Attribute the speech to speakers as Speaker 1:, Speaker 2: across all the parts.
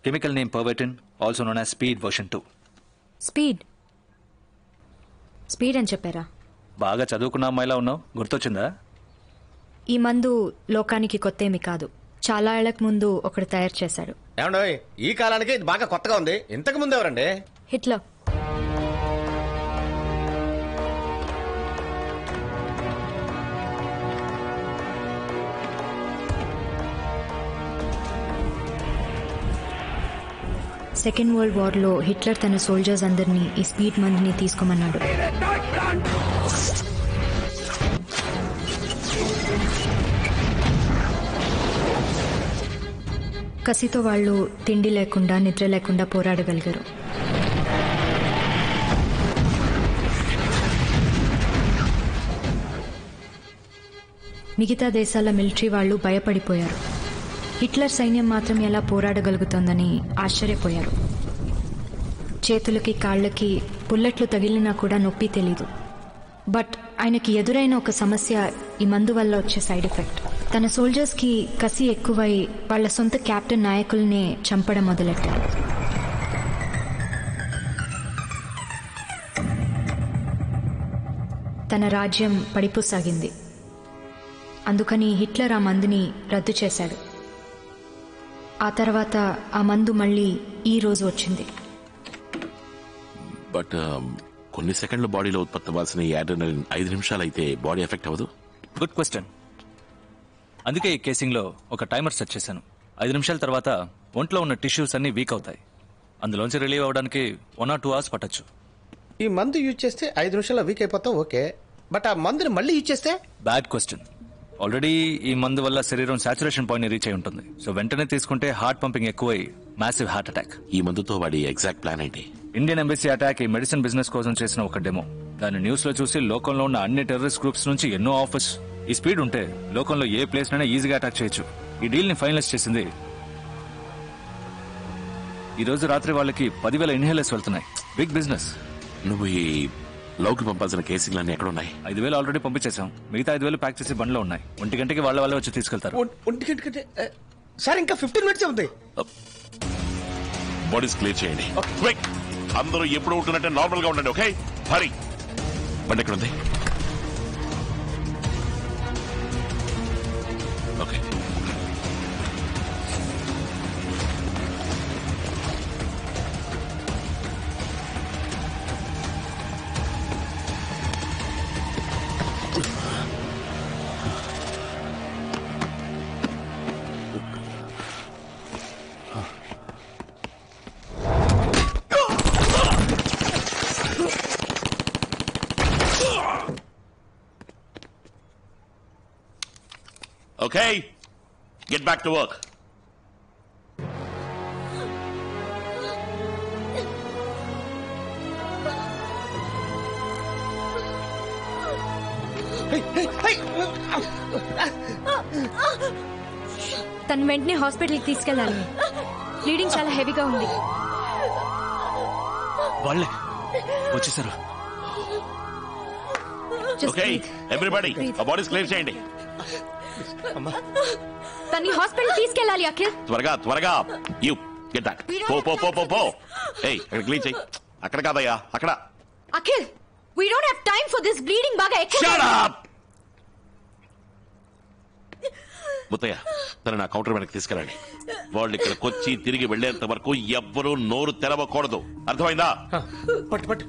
Speaker 1: Chemical name పర్వెటిన్, also known as speed version 2.
Speaker 2: Speed అని చెప్పారా?
Speaker 1: బాగా చదువుకున్న అమ్మాయిలా ఉన్నావు, గుర్తొచ్చిందా?
Speaker 2: ఈ మందు లోకానికి కొత్తేమి కాదు. చాలా ఏళ్లకు ముందు ఒకడు తయారు చేశాడు.
Speaker 3: ఏమండోయ్, ఈ కాలానికి ఇది బాగా కొత్తగా ఉంది. ఇంతకు ముందు ఎవరండి?
Speaker 2: హిట్లర్. సెకండ్ వరల్డ్ వార్లో హిట్లర్ తన సోల్జర్స్ అందరినీ ఈ స్పీడ్ మందుని తీసుకోమన్నాడు. కసితో వాళ్ళు తిండి లేకుండా నిద్ర లేకుండా పోరాడగలిగారు. మిగతా దేశాల మిలిటరీ వాళ్ళు భయపడిపోయారు. హిట్లర్ సైన్యం మాత్రం ఎలా పోరాడగలుగుతోందని ఆశ్చర్యపోయారు. చేతులకి కాళ్ళకి బుల్లెట్లు తగిలినా కూడా నొప్పి తెలీదు. బట్ ఆయనకి ఎదురైన ఒక సమస్య ఈ మందు వల్ల వచ్చే సైడ్ ఎఫెక్ట్. తన సోల్జర్స్ కి కసి ఎక్కువై వాళ్ల సొంత కెప్టెన్ నాయకుల్నే చంపడం మొదలెట్టారు. తన రాజ్యం పడిపోసాగింది. అందుకని హిట్లర్ ఆ మందుని రద్దు చేశాడు. ఆ తర్వాత ఆ మందు మళ్ళీ ఈ రోజు వచ్చింది.
Speaker 4: బట్ కొన్ని సెకండ్ల బాడీలో ఉత్పత్తి అవ్వాల్సిన ఈ అడ్రినలిన్ 5 నిమిషాలు అయితే బాడీ ఎఫెక్ట్ అవ్వదు.
Speaker 1: Good question. అందుకే ఈ కేసింగ్ లో ఒక టైమర్ సెట్ చేశాను. 5 నిమిషాల తర్వాత ఒంట్లో ఉన్న టిష్యూస్ అన్ని వీక్ అవుతాయి. అందులోంచి రిలీవ్ అవ్వడానికి 1 or 2 hours పట్టొచ్చు.
Speaker 3: ఈ మందు యూజ్ చేస్తే 5 నిమిషాల్లో వీక్ అయిపోతాం, ఓకే. బట్ ఆ మందుని మళ్ళీ యూజ్ చేస్తే?
Speaker 1: Bad question. ఆల్రెడీ ఈ మందు వల్ల శరీరం సాచురేషన్ పాయింట్ ని రీచ్ అయి ఉంటుంది. సో వెంటనే తీసుకుంటే హార్ట్ పంపింగ్ ఎక్కువై మ్యాసివ్ హార్ట్ అటాక్.
Speaker 4: ఈ మందుతో వాడి ఎగ్జాక్ట్ ప్లాన్ ఏంటి?
Speaker 1: ఇండియన్ ఎంబసీ అటాక్ ఈ మెడిసిన్ బిజినెస్ కోసం చేసిన ఒక డెమో. దాన్ని న్యూస్ లో చూసి లోకంలో ఉన్న అన్ని టెర్రరిస్ట్ గ్రూప్స్ నుంచి ఎన్నో ఆఫర్స్. ఈ స్పీడ్ ఉంటే లోకంలో ఏ ప్లేస్ నైనా ఈజీగా అటాక్ చేయొచ్చు. ఈ డీల్ ని ఫైనలైజ్ చేసింది ఈ రోజు రాత్రి. వాళ్ళకి 10,000 ఇన్హేలర్స్ వెళ్తున్నాయి. Big business.
Speaker 4: నువ్వు ఈ లోకి పంపాల్సిన కేసులన్నీ ఎక్కడున్నాయి?
Speaker 1: 5,000 ఆల్రెడీ పంపించేశాం. మిగతా 5,000 ప్యాక్ చేసి బండ్లో ఉన్నాయి. 1 గంటకి వాళ్ళే వచ్చి తీసుకెళ్తారు.
Speaker 3: 1 గంటకంటే సార్ ఇంకా 15 minutes ఉంది.
Speaker 4: బాడీస్ క్లియర్ చేయండి. అందరూ ఎప్పుడు ఉంటున్నట్టే నార్మల్ గా ఉండండి. ఓకే, హరి. బండి ఎక్కడ ఉంది? Okay. Okay, get back to work.
Speaker 2: తను వెంటనే హాస్పిటల్కి తీసుకెళ్ళాలి. బ్లీడింగ్ చాలా హెవీగా ఉంది.
Speaker 1: వాళ్ళే వచ్చేసారు.
Speaker 4: Okay, everybody, a body's clear చేయండి.
Speaker 2: తన్ని హాస్పిటల్ తీసుకెళ్ళాలి. అఖిల్,
Speaker 4: త్వరగా. You get back. పో. ఏయ్, అక్కడ క్లీన్ చేయి. అక్కడ కాదయ్యా, అక్కడ.
Speaker 2: Akhil, we don't have time for this bleeding. బాగా ఎక్కువ.
Speaker 4: Shut up! ముత్తయ్య, తన నా కౌంటర్ వెనక్కి తీసుకెళ్ళండి. వాళ్ళు ఇక్కడికి వచ్చి తిరిగి వెళ్లేంత వరకు ఎవ్వరూ నోరు తెరవకూడదు. అర్థమైందా?
Speaker 3: పట్టు.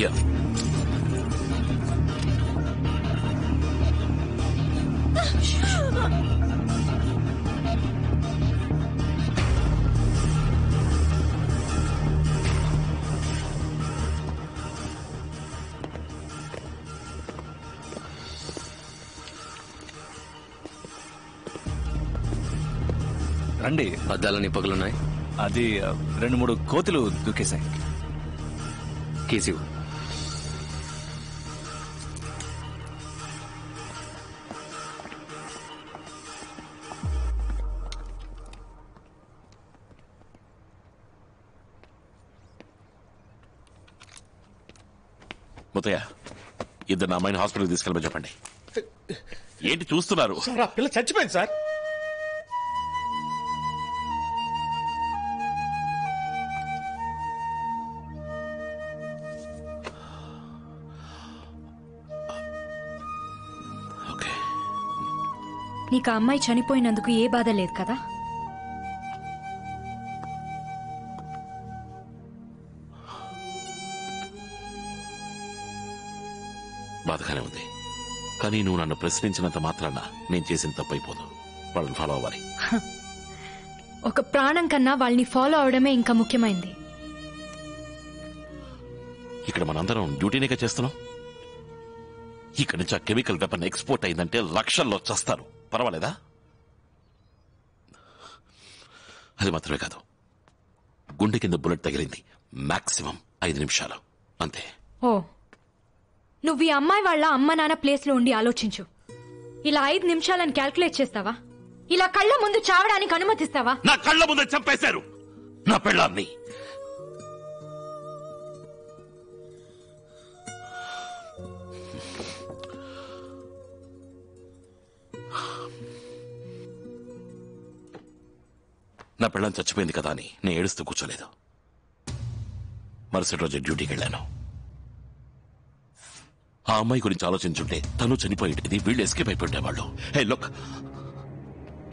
Speaker 4: Yeah.
Speaker 1: రండి.
Speaker 5: అద్దాలని పగులున్నాయి.
Speaker 1: అది 2-3 కోతులు దూకేశాయి.
Speaker 5: కేసు
Speaker 4: ముత్తయ్య, ఇద్దరు అమ్మాయిని హాస్పిటల్కి తీసుకెళ్ళమని చెప్పండి. ఏంటి చూస్తున్నారు?
Speaker 3: సార్ ఆ పిల్ల చచ్చిపోయింది సార్.
Speaker 4: ఓకే.
Speaker 2: నీకు ఆ అమ్మాయి చనిపోయినందుకు ఏ బాధ లేదు కదా?
Speaker 4: బాధగానే ఉంది, కానీ నువ్వు నన్ను ప్రశ్నించినంత మాత్రాన నేను చేసిన తప్పైపోదు. వాళ్ళని ఫాలో అవ్వాలి.
Speaker 2: ఒక ప్రాణం కన్నా వాళ్ళని ఫాలో అవడమే ఇంకా ముఖ్యమైంది.
Speaker 4: ఇక్కడ మనందరం డ్యూటీనేగా చేస్తున్నాం. ఇక్కడి నుంచి ఆ కెమికల్ వెపన్ ఎక్స్పోర్ట్ అయిందంటే లక్షల్లో చస్తారు. పర్వాలేదా? అది మాత్రమే కాదు, గుండె కింద బుల్లెట్ తగిలింది. మాక్సిమం 5 నిమిషాలు అంతే.
Speaker 2: ఓ, నువ్వు ఈ అమ్మాయి వాళ్ళ అమ్మ నాన్న ప్లేస్ లో ఉండి ఆలోచించు. ఇలా 5 నిమిషాలని క్యాల్కులేట్ చేస్తావా? ఇలా కళ్ళ ముందు చావడానికి అనుమతిస్తావా?
Speaker 4: నా కళ్ళ ముందే చంపేశారు నా పెళ్ళాన్ని. నా పెళ్ళాన్ని చచ్చిపోయింది కదా అని నేను ఏడుస్తూ కూర్చోలేదు. మరుసటి రోజు డ్యూటీకి వెళ్ళాను. ఆ అమ్మాయి గురించి ఆలోచించుంటే తను చనిపోయేది, వీళ్ళు ఎస్కేప్ అయిపోయేవాళ్ళు. హే లుక్,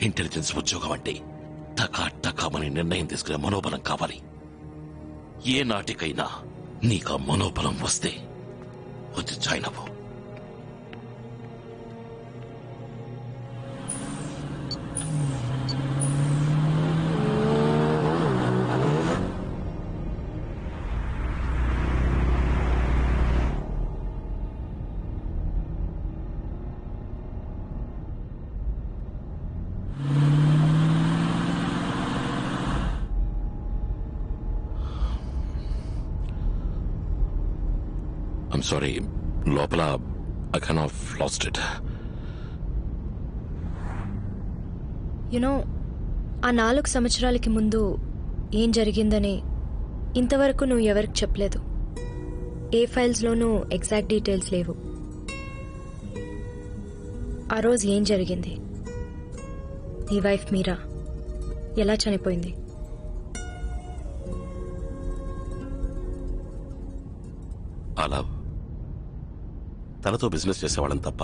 Speaker 4: ఇంటెలిజెన్స్ ఉద్యోగం అంటే టకా టకామని నిర్ణయం తీసుకునే మనోబలం కావాలి. ఏ నాటికైనా నీకు ఆ మనోబలం వస్తే వచ్చి జాయిన్ అవ్వు. I'm sorry, లోపల I kind of lost it.
Speaker 2: You know, ఆ 4 సంవత్సరాలకి ముందు ఏం జరిగిందని ఇంతవరకు నువ్వు ఎవరికి చెప్పలేదు. ఏ ఫైల్స్లోనూ ఎగ్జాక్ట్ డీటెయిల్స్ లేవు. ఆ రోజు ఏం జరిగింది? నీ వైఫ్ మీరా ఎలా చనిపోయింది?
Speaker 4: అలా తనతో బిజినెస్ చేసేవాళ్ళని తప్ప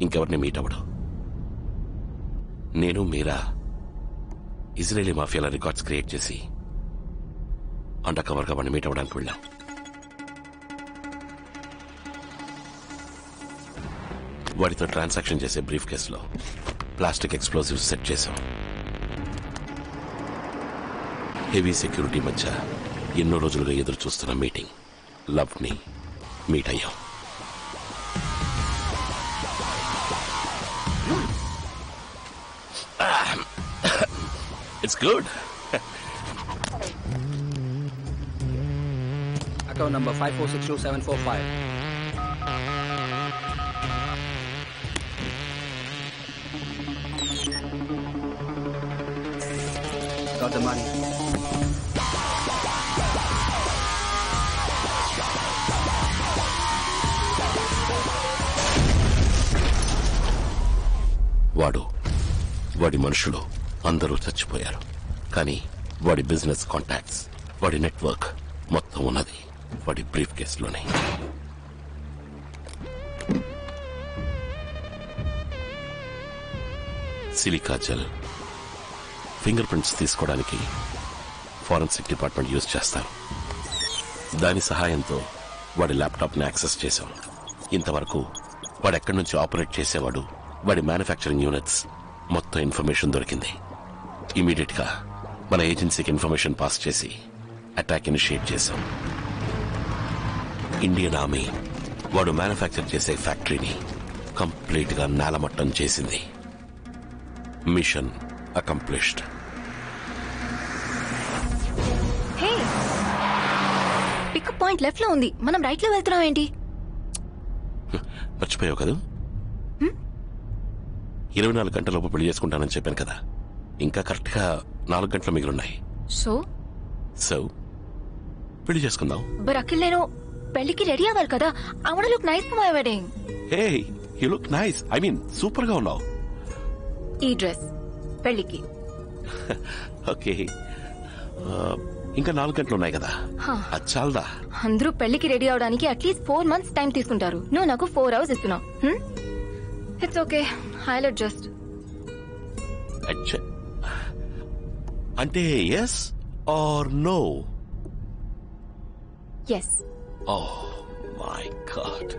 Speaker 4: ఇంకెవరిని మీట్ అవ్వడు. నేను మీరా ఇజ్రాయేలీ మాఫియాల రికార్డ్స్ క్రియేట్ చేసి అండర్ కవర్గా వాడిని మీట్ అవ్వడానికి వెళ్ళాం. వాడితో ట్రాన్సాక్షన్ చేసే బ్రీఫ్ కేసులో ప్లాస్టిక్ ఎక్స్ప్లోజివ్స్ సెట్ చేశాం. హెవీ సెక్యూరిటీ మధ్య ఎన్నో రోజులుగా ఎదురు చూస్తున్న మీటింగ్ లవ్ ని మీట్ అయ్యాం. It's good.
Speaker 6: Account number 5462745. Got the money.
Speaker 4: వాడి మనుషులు అందరూ చచ్చిపోయారు. కానీ వాడి బిజినెస్ కాంటాక్ట్స్, వాడి నెట్వర్క్ మొత్తం ఉన్నది వాడి బ్రీఫ్ కేసులోనే. సిలికా జెల్ ఫింగర్ ప్రింట్స్ తీసుకోవడానికి ఫారెన్సిక్ డిపార్ట్మెంట్ యూజ్ చేస్తారు. దాని సహాయంతో వాడి ల్యాప్టాప్ని యాక్సెస్ చేశాం. ఇంతవరకు వాడు ఎక్కడి నుంచి ఆపరేట్ చేసేవాడు, వాడి మ్యానుఫ్యాక్చరింగ్ యూనిట్స్ మొత్తం ఇన్ఫర్మేషన్ దొరికింది. ఇమీడియట్ గా మన ఏజెన్సీకి ఇన్ఫర్మేషన్ పాస్ చేసి అటాక్ ఇనిషియేట్ చేశాం. ఇండియన్ ఆర్మీ వాడు మ్యానుఫ్యాక్చర్ చేసే ఫ్యాక్టరీని కంప్లీట్ గా నేలమట్టం చేసింది. Mission accomplished.
Speaker 7: Pickup point left లో ఉంది, మనం రైట్ లో వెళ్తున్నాం ఏంటి?
Speaker 4: మర్చిపోయావు కదా, 24 గంటలలోపు పెళ్లి చేసుకుంటానని చెప్పాను కదా. ఇంకా కరెక్ట్ గా 4 గంటలు మిగిలిన్నాయి.
Speaker 7: సో
Speaker 4: పెళ్లి చేసుకుందాం.
Speaker 7: బట్ అఖిల్, నేను పెళ్లికి రెడీ అవ్వాలి కదా. I want look nice for my wedding.
Speaker 4: Hey you look nice. I mean super గా ఉన్నావు.
Speaker 7: ఈ డ్రెస్ పెళ్లికి.
Speaker 4: ఓకే, ఇంకా 4 గంటలు ఉన్నాయి కదా, అది చాలదా?
Speaker 7: అందరూ పెళ్లికి రెడీ అవడానికి అట్లీస్ట్ 4 months టైం తీసుకుంటారు. నువ్వు నాకు 4 hours ఇస్తున్నావు. It's okay, I'll adjust.
Speaker 4: అంటే yes or no?
Speaker 7: Yes.
Speaker 4: Oh my God.